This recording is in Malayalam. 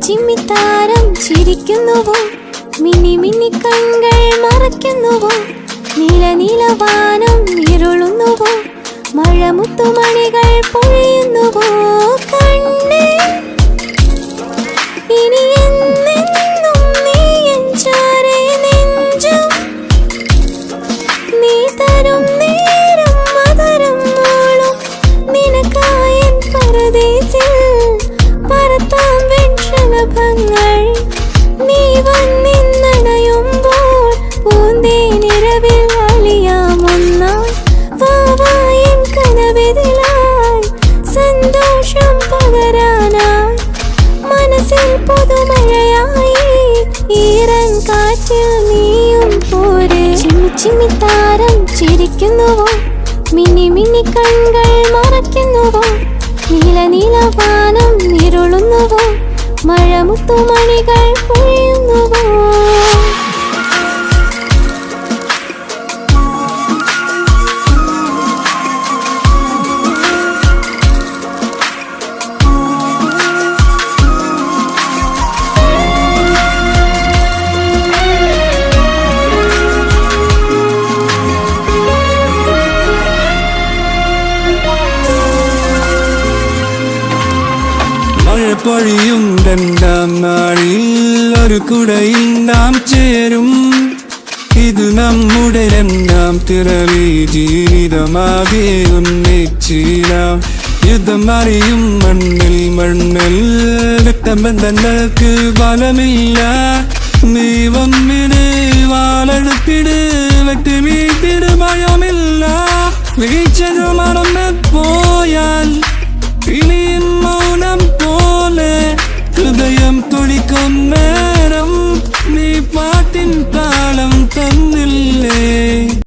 ചിമ്മിത്താരം ചിരിക്കുന്നുവോ, മിന്നി മിന്നി കണ്ണുകൾ മറയ്ക്കുന്നുവോ, നീല നീലവാനം ഇരുളുന്നുവോ, മഴമുത്തുമണികൾ പൊഴിയുന്നുവോ കണ്ണേ. ഇനി എന്നെന്നും നീ എൻ ചാരേ നെഞ്ചും, നീ തരും നേരം മധുരം മോളും, നിനക്കായൻ പരദേശിൽ പറത്താം വെൺശലഭങ്ങൾ. നീ വന്നിന്നണയുമ്പോൾ പൂന്തേനിരവിൽ അലിയാമൊന്നായി, വാവായൻ കനവിതിലായി സന്തോഷം പകരാനായി, മനസ്സിൽ പുതുമഴയായി ഈറൻ കാറ്റിൽ നീയും പോരെ. ചിമ്മിത്താരം ചിരിക്കുന്നുവോ, മിന്നി മിന്നി കണ്ണുകൾ മറയ്ക്കുന്നുവോ, നീല നീലവാനം ഇരുളുന്നുവോ, മഴമുത്തുമണികൾ പൊഴിയുന്നുവോ. മഴപ്പൊഴിയും രണ്ടാം നാളിൽ ഒരു കുടയിൽ നാം ചേരും. ഇത് നമ്മുടെ രണ്ടാം പിറവി, ജീവിതമാകെ ഒന്നിച്ചിടാം. യുദ്ധമറിയും മണ്ണിൽ മണ്ണിൽ രക്തബന്ധങ്ങൾക്ക് ബലമില്ല. നീ വന്നിന് വാളെടുത്തിട്, വ്യക്തി വീട്ടിട് ഭയമില്ല. വീഴ്ചകൾ മറന്ന് പോയാൽ ഇനി